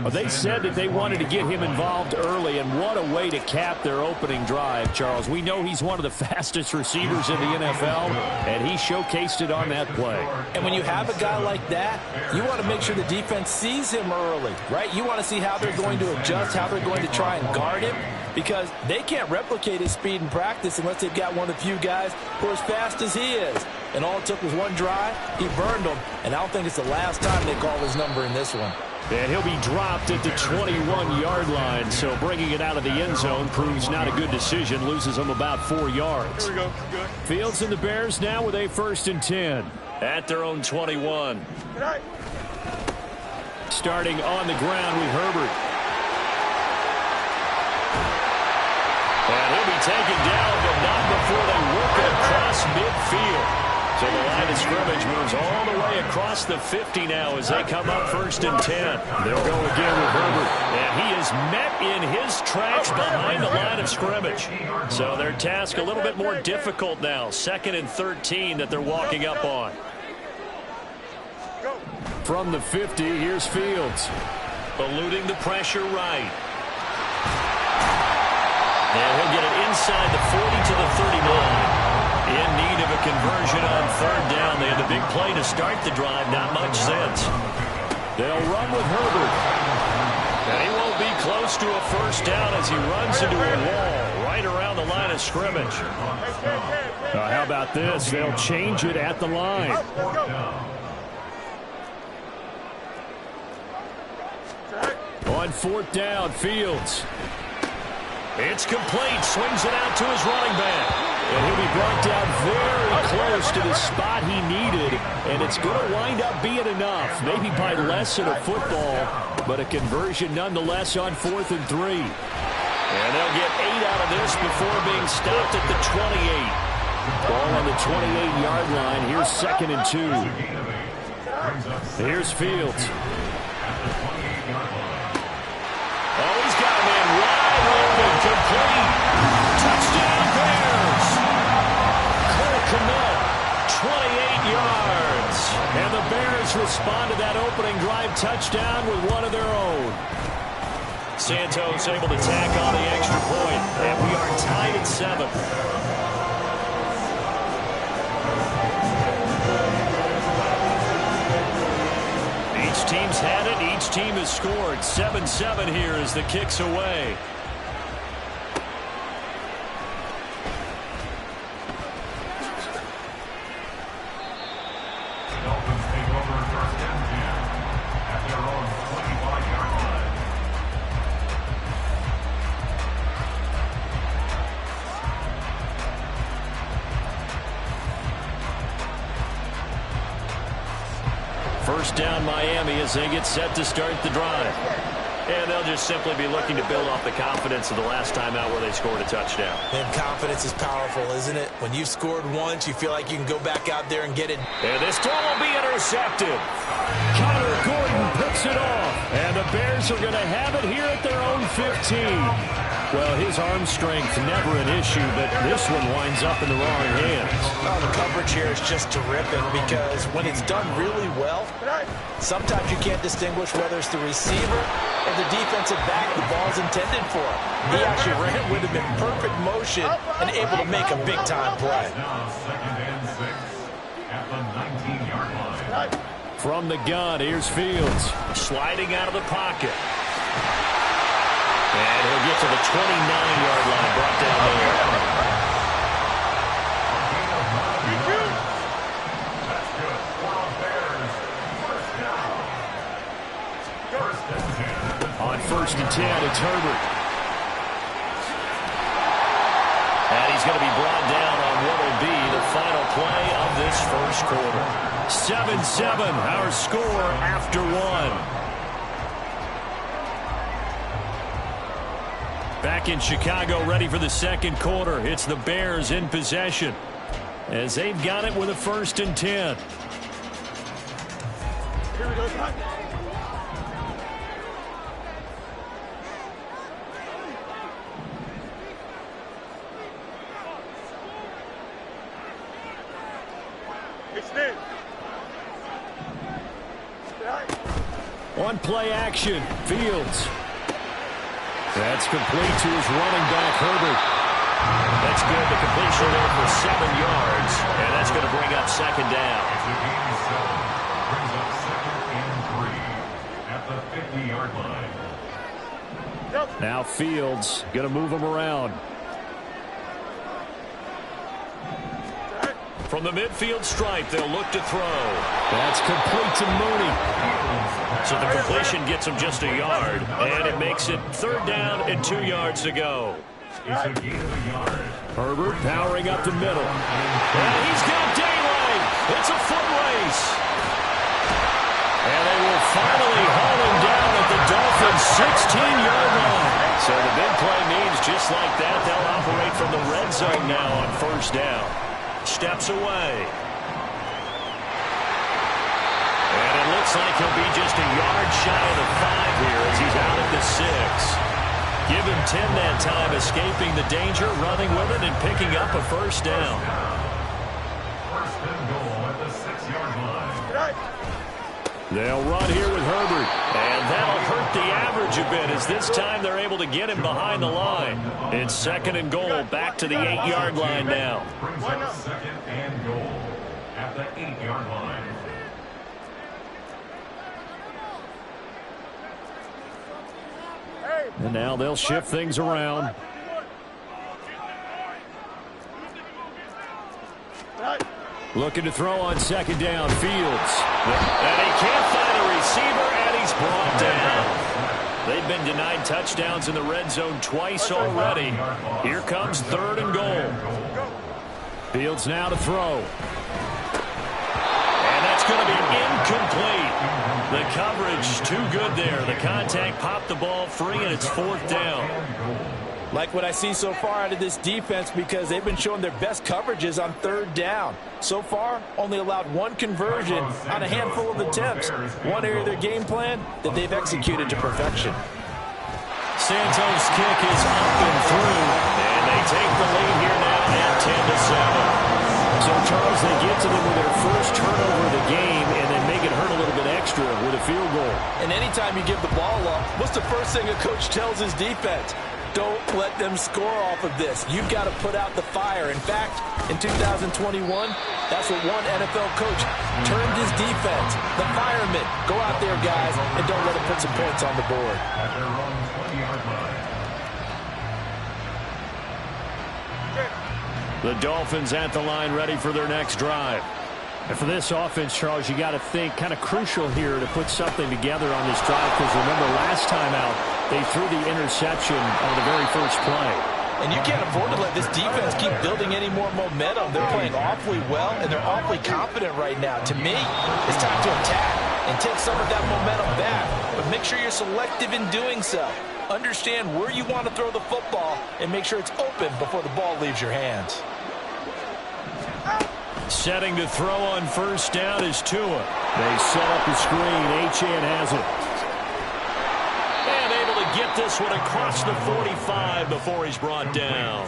They said that they wanted to get him involved early, and what a way to cap their opening drive, Charles. We know he's one of the fastest receivers in the NFL, and he showcased it on that play. And when you have a guy like that, you want to make sure the defense sees him early, right? You want to see how they're going to adjust, how they're going to try and guard him, because they can't replicate his speed in practice unless they've got one of the few guys who are as fast as he is. And all it took was one drive. He burned them, and I don't think it's the last time they call his number in this one. And he'll be dropped at the 21-yard line, so bringing it out of the end zone proves not a good decision, loses him about 4 yards. Here we go. Good. Fields and the Bears now with a 1st and 10 at their own 21. Good night. Starting on the ground with Herbert. And he'll be taken down, but not before they work it across midfield. So the line of scrimmage moves all the way across the 50 now as they come up 1st and 10. They'll go again with Herbert. And he is met in his tracks behind the line of scrimmage. So their task a little bit more difficult now. 2nd and 13 that they're walking up on. From the 50, here's Fields. Eluding the pressure right. And he'll get it inside the 40 to the 39. In need of a conversion on 3rd down. They had the big play to start the drive. Not much sense. They'll run with Herbert. And he won't be close to a 1st down as he runs into a wall right around the line of scrimmage. How about this? They'll change it at the line. On 4th down, Fields. It's complete. Swings it out to his running back. And he'll be brought down very close to the spot he needed. And it's going to wind up being enough. Maybe by less than a football, but a conversion nonetheless on 4th and 3. And they'll get 8 out of this before being stopped at the 28. Ball on the 28-yard line. Here's 2nd and 2. Here's Fields. Oh, he's got a man wide open, complete. Touchdown Bears. Cole Kmet, 28 yards. And the Bears respond to that opening drive touchdown with one of their own. Santos able to tack on the extra point, and we are tied at 7. Each team's had it. Each team has scored. 7-7 here as the kick's away. Dolphins take over 1st and 10 at their own 25-yard line. first down Miami as they get set to start the drive. And they'll just simply be looking to build off the confidence of the last time out where they scored a touchdown. And confidence is powerful, isn't it? When you've scored once, you feel like you can go back out there and get it. And this throw will be intercepted. Connor Gordon picks it off. And the Bears are going to have it here at their own 15. Well, his arm strength never an issue, but this one winds up in the wrong hands. Oh, the coverage here is just terrific because when it's done really well, sometimes you can't distinguish whether it's the receiver or the defensive back the ball's intended for. He actually ran with him in perfect motion and able to make a big-time play. Now 2nd and 6 at the 19-yard line. From the gun, here's Fields. Sliding out of the pocket. And he'll get to the 29-yard line, brought down there. That's good for the Bears. First down. First and 10. On 1st and 10, it's Herbert. And he's going to be brought down on what will be the final play of this first quarter. 7-7, our score after one. Back in Chicago, ready for the second quarter. It's the Bears in possession as they've got it with a 1st and 10. Here we go. Extend. On play action, Fields. That's complete to his running back, Herbert. That's good. The completion there for 7 yards. And that's going to bring up 2nd down. It's a gain of 7. Brings up 2nd and 3 at the 50-yard line. Now Fields going to move him around. From the midfield stripe, they'll look to throw. That's complete to Mooney. So the completion gets him just a yard, and it makes it 3rd down and 2 yards to go. It's a gain of a yard. Herbert powering up the middle. And he's got daylight. It's a foot race. And they will finally haul him down at the Dolphins' 16-yard line. So the big play means just like that, they'll operate from the red zone now on 1st down. Steps away. And it looks like he'll be just a yard shy of the 5 here as he's out at the 6. Give him 10 that time, escaping the danger, running with it, and picking up a 1st down. 1st and goal at the 6-yard line. They'll run here with Herbert. And that'll hurt the average a bit as this time they're able to get him behind the line. It's 2nd and goal, back to the 8-yard line now. Brings up 2nd and goal at the 8-yard line. And now they'll shift things around. Looking to throw on 2nd down, Fields. And he can't find a receiver, and he's brought down. They've been denied touchdowns in the red zone twice already. Here comes 3rd and goal. Fields now to throw. And that's going to be incomplete. The coverage too good there. The contact popped the ball free, and it's 4th down. Like what I see so far out of this defense because they've been showing their best coverages on 3rd down. So far, only allowed 1 conversion on a handful of attempts. One area of their game plan that they've executed to perfection. Santos' kick is up and through, and they take the lead here now at 10-7. So, Charles, they get to them with their first turnover of the game and then make it hurt a little bit extra with a field goal. And anytime you give the ball up, what's the first thing a coach tells his defense? Don't let them score off of this. You've got to put out the fire. In fact, in 2021, that's what one NFL coach termed his defense. The firemen. Go out there, guys, and don't let them put some points on the board. At their own 20-yard line. The Dolphins at the line ready for their next drive. And for this offense, Charles, you got to think kind of crucial here to put something together on this drive because remember last time out, they threw the interception on the very first play. And you can't afford to let this defense keep building any more momentum. They're playing awfully well, and they're awfully confident right now. To me, it's time to attack and take some of that momentum back. But make sure you're selective in doing so. Understand where you want to throw the football and make sure it's open before the ball leaves your hands. Setting to throw on first down is Tua. They set up the screen. Achane has it. And able to get this one across the 45 before he's brought down.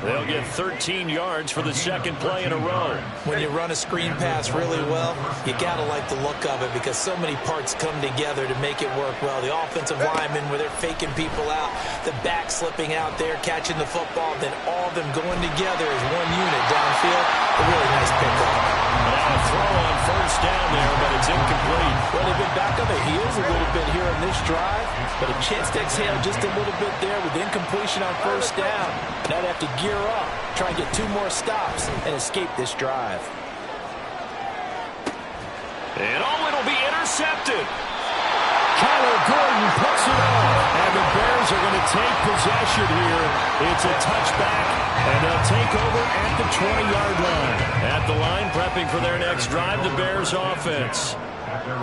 They'll get 13 yards for the second play in a row. When you run a screen pass really well, you got to like the look of it because so many parts come together to make it work well. The offensive linemen where they're faking people out, the back slipping out there, catching the football, then all of them going together as one unit downfield. A really nice pickup. Now a throw on first down there, but it's incomplete. Well, they've been back on the heels a little bit here in this drive, but a chance to exhale just a little bit there with incompletion on first down. Now they have to gear up, try and get 2 more stops, and escape this drive. And it'll be intercepted. Kyler Gordon puts it off, and the Bears are going to take possession here. It's a touchback, and they'll take over at the 20-yard line. At the line, prepping for their next drive, the Bears offense.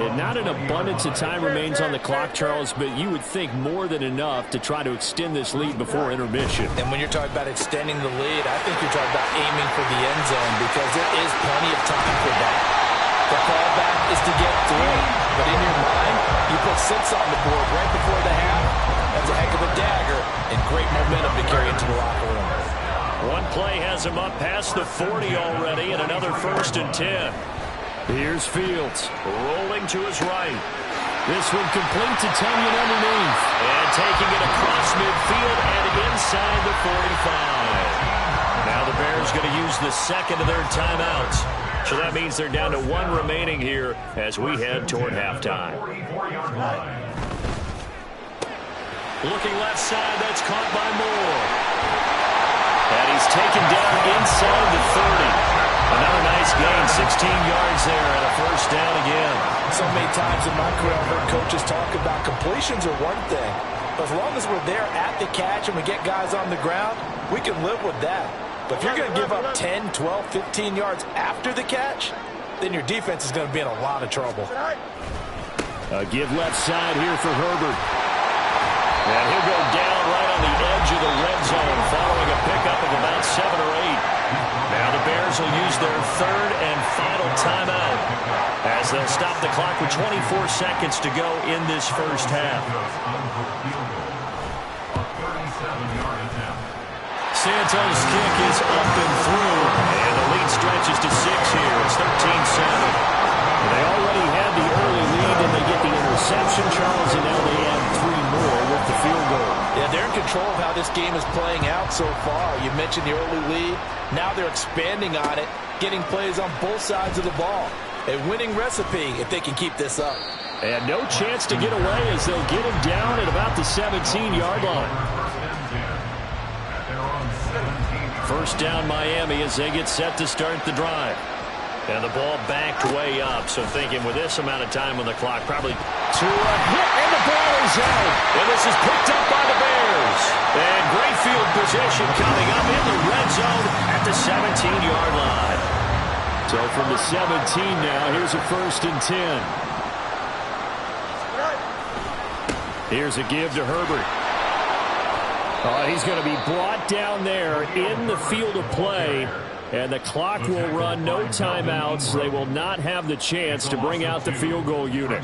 And not an abundance of time remains on the clock, Charles, but you would think more than enough to try to extend this lead before intermission. And when you're talking about extending the lead, I think you're talking about aiming for the end zone because there is plenty of time for that. The fallback is to get 3, but in your mind, you put 6 on the board right before the half. That's a heck of a dagger and great momentum to carry into the locker room. One play has him up past the 40 already, and another 1st and 10. Here's Fields, rolling to his right. This one complete to Tonyan underneath. And taking it across midfield and inside the 45. Now the Bears going to use the second of their timeouts. So that means they're down to 1 remaining here as we head toward halftime. Looking left side, that's caught by Moore. And he's taken down inside the 30. Another nice gain, 16 yards there and a first down again. So many times in my career, I've heard coaches talk about completions are one thing. But as long as we're there at the catch and we get guys on the ground, we can live with that. But if you're going to give up 10, 12, 15 yards after the catch, then your defense is going to be in a lot of trouble. A give left side here for Herbert. And he'll go down right on the edge of the red zone following a pickup of about 7 or 8. Now the Bears will use their 3rd and final timeout as they'll stop the clock with 24 seconds to go in this first half. Santos' kick is up and through, and the lead stretches to 6 here. It's 13-7. They already had the early lead, and they get the interception, Charles, and now they add 3 more with the field goal. Yeah, they're in control of how this game is playing out so far. You mentioned the early lead. Now they're expanding on it, getting plays on both sides of the ball. A winning recipe if they can keep this up. And no chance to get away as they'll get him down at about the 17-yard line. First down Miami as they get set to start the drive. And the ball backed way up, so thinking with this amount of time on the clock, probably to a hit, and the ball is out. And this is picked up by the Bears. And great field position coming up in the red zone at the 17-yard line. So from the 17 now, here's a 1st and 10. Here's a give to Herbert. He's going to be brought down there in the field of play. And the clock will run, no timeouts. They will not have the chance to bring out the field goal unit.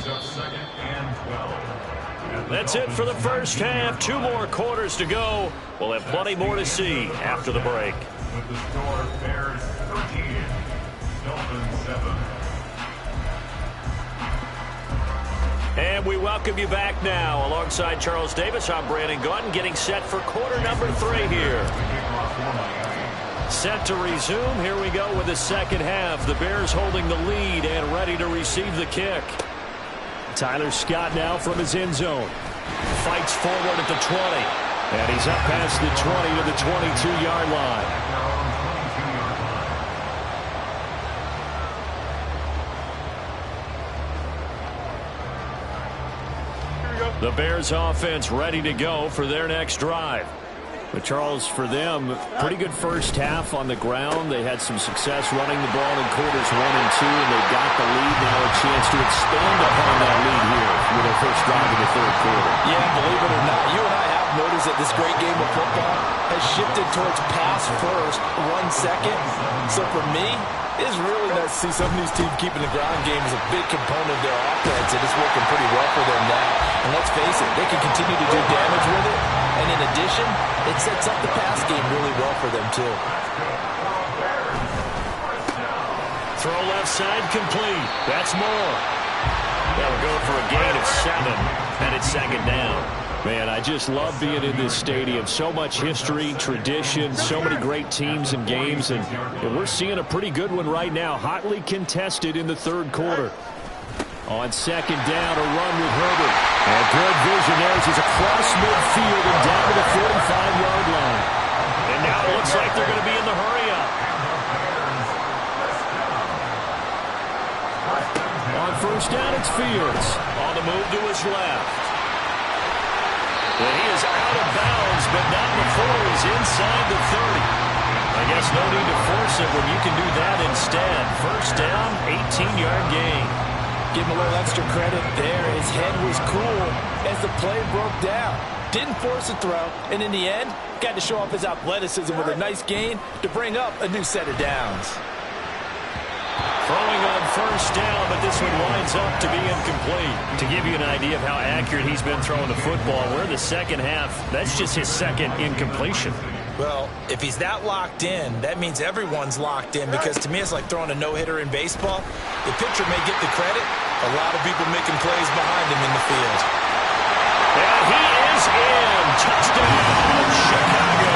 That's it for the first half. 2 more quarters to go. We'll have plenty more to see after the break. With the score, Bears 13, Dolphins 7. And we welcome you back now. Alongside Charles Davis, I'm Brandon Gaudin, getting set for quarter number 3 here. Set to resume. Here we go with the second half. The Bears holding the lead and ready to receive the kick. Tyler Scott now from his end zone. Fights forward at the 20. And he's up past the 20 to the 22-yard line. The Bears offense ready to go for their next drive. But Charles, for them, pretty good first half on the ground. They had some success running the ball in quarters 1 and 2, and they got the lead. Now a chance to expand upon that lead here with their first drive in the third quarter. Yeah, believe it or not, you and I have noticed that this great game of football has shifted towards pass first, 1 second. So for me, it's really nice to see some of these teams keeping the ground game as a big component of their offense, and it's working pretty well for them now. And let's face it, they can continue to do damage with it. And in addition, it sets up the pass game really well for them, too. Throw left side complete. That's more. They'll go for a gain of 7, and it's second down. Man, I just love being in this stadium. So much history, tradition, so many great teams and games, and we're seeing a pretty good one right now, hotly contested in the third quarter. On second down, a run with Herbert. And good vision there as he's across midfield and down to the 45-yard line. And now it looks like they're going to be in the hurry-up. On first down, it's Fields. On the move to his left. And he is out of bounds, but not before he's inside the 30. I guess no need to force it when you can do that instead. First down, 18-yard gain. Give him a little extra credit there. His head was cool as the play broke down. Didn't force a throw, and in the end, got to show off his athleticism with a nice gain to bring up a new set of downs. Throwing on first down, but this one winds up to be incomplete. To give you an idea of how accurate he's been throwing the football, we're in the second half. That's just his second incompletion. Well, if he's that locked in, that means everyone's locked in, because to me it's like throwing a no-hitter in baseball. The pitcher may get the credit, a lot of people making plays behind him in the field. And he is in. Touchdown, Chicago.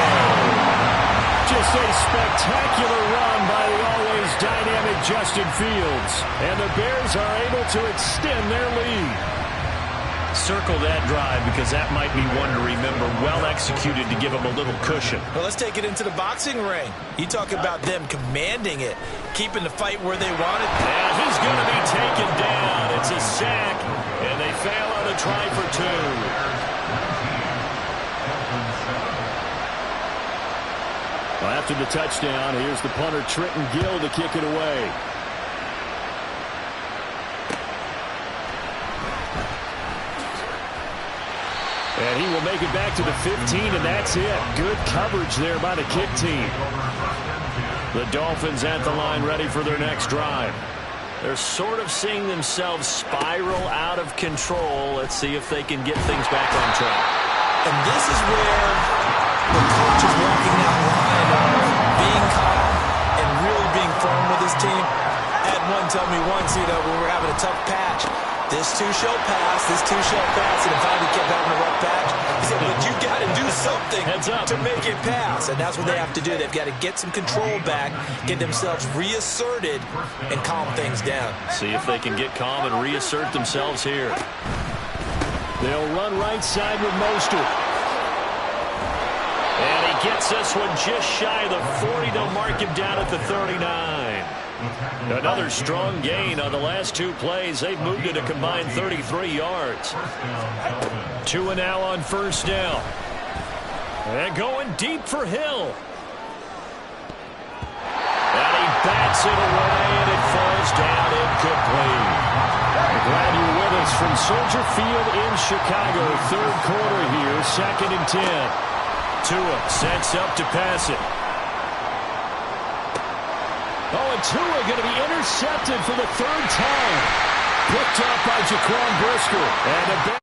Just a spectacular run by the always dynamic Justin Fields. And the Bears are able to extend their lead. Circle that drive, because that might be one to remember. Well executed to give them a little cushion. Well, let's take it into the boxing ring. You talk about them commanding it, keeping the fight where they want it. And he's going to be taken down. It's a sack, and they fail on a try for 2. Well, after the touchdown, here's the punter Trenton Gill to kick it away. And he will make it back to the 15, and that's it. Good coverage there by the kick team. The Dolphins at the line, ready for their next drive. They're sort of seeing themselves spiral out of control. Let's see if they can get things back on track. And this is where the coach is walking that line of being calm and really being firm with his team. I had one tell me once, when we were having a tough patch, this too shall pass, this too shall pass, and finally kept having a rough patch. He said, but you got to do something to make it pass, and that's what they have to do. They've got to get some control back, get themselves reasserted, and calm things down. See if they can get calm and reassert themselves here. They'll run right side with Mostert. And he gets this one just shy of the 40. They'll mark him down at the 39. Another strong gain on the last 2 plays. They've moved it a combined 33 yards. 2 and now on first down. And going deep for Hill. And he bats it away, and it falls down incomplete. Glad you're with us from Soldier Field in Chicago. Third quarter here, 2nd and 10. Tua sets up to pass it. Oh, and Tua going to be intercepted for the 3rd time. Picked up by Jaquan Brisker. And